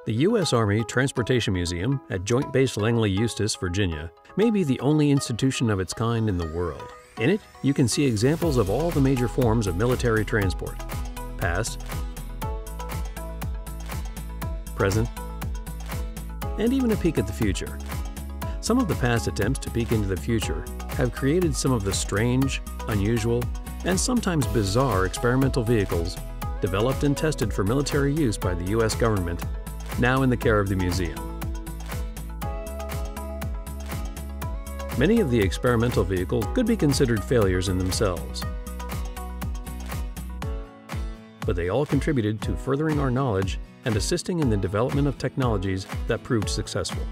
The U.S. Army Transportation Museum at Joint Base Langley-Eustis, Virginia, may be the only institution of its kind in the world. In it, you can see examples of all the major forms of military transport: past, present, and even a peek at the future. Some of the past attempts to peek into the future have created some of the strange, unusual, and sometimes bizarre experimental vehicles developed and tested for military use by the U.S. government, now in the care of the museum. Many of the experimental vehicles could be considered failures in themselves, but they all contributed to furthering our knowledge and assisting in the development of technologies that proved successful.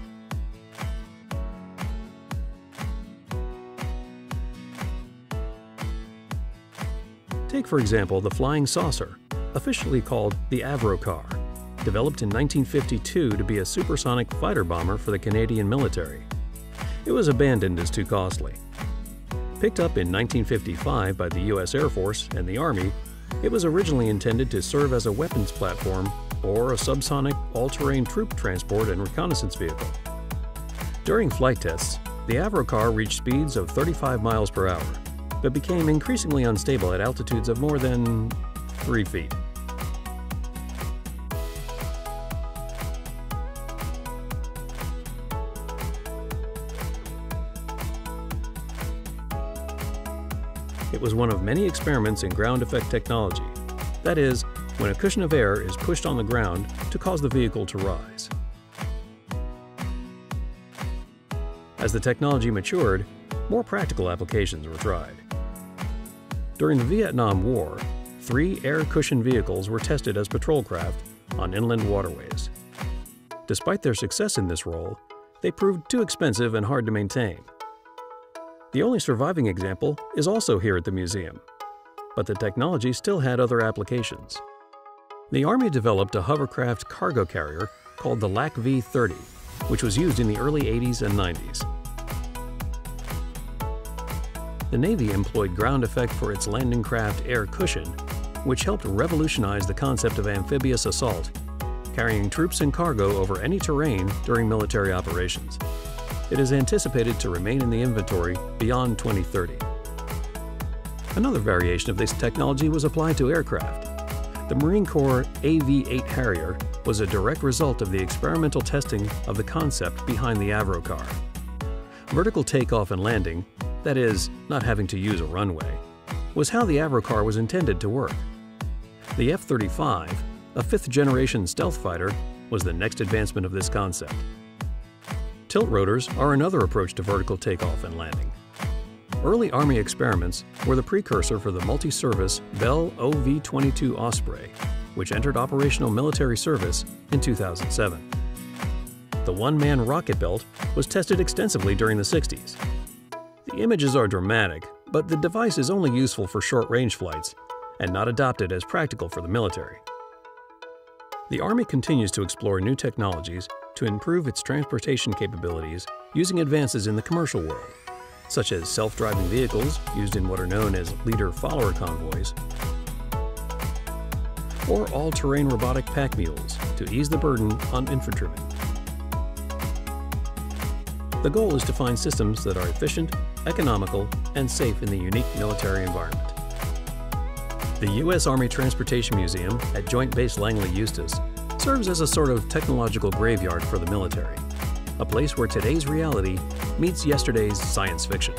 Take, for example, the flying saucer, officially called the Avro car, developed in 1952 to be a supersonic fighter bomber for the Canadian military. It was abandoned as too costly. Picked up in 1955 by the U.S. Air Force and the Army, it was originally intended to serve as a weapons platform or a subsonic all-terrain troop transport and reconnaissance vehicle. During flight tests, the Avro car reached speeds of 35 miles per hour, but became increasingly unstable at altitudes of more than 3 feet. It was one of many experiments in ground effect technology, that is, when a cushion of air is pushed on the ground to cause the vehicle to rise. As the technology matured, more practical applications were tried. During the Vietnam War, 3 air cushion vehicles were tested as patrol craft on inland waterways. Despite their success in this role, they proved too expensive and hard to maintain. The only surviving example is also here at the museum, but the technology still had other applications. The Army developed a hovercraft cargo carrier called the LAC V-30, which was used in the early 80s and 90s. The Navy employed ground effect for its landing craft air cushion, which helped revolutionize the concept of amphibious assault, carrying troops and cargo over any terrain during military operations. It is anticipated to remain in the inventory beyond 2030. Another variation of this technology was applied to aircraft. The Marine Corps AV-8 Harrier was a direct result of the experimental testing of the concept behind the Avro car. Vertical takeoff and landing, that is, not having to use a runway, was how the Avro car was intended to work. The F-35, a 5th-generation stealth fighter, was the next advancement of this concept. Tilt rotors are another approach to vertical takeoff and landing. Early Army experiments were the precursor for the multi-service Bell OV-22 Osprey, which entered operational military service in 2007. The one-man rocket belt was tested extensively during the 60s. The images are dramatic, but the device is only useful for short-range flights and not adopted as practical for the military. The Army continues to explore new technologies to improve its transportation capabilities using advances in the commercial world, such as self-driving vehicles used in what are known as leader-follower convoys, or all-terrain robotic pack mules to ease the burden on infantrymen. The goal is to find systems that are efficient, economical, and safe in the unique military environment. The U.S. Army Transportation Museum at Joint Base Langley-Eustis serves as a sort of technological graveyard for the military, a place where today's reality meets yesterday's science fiction.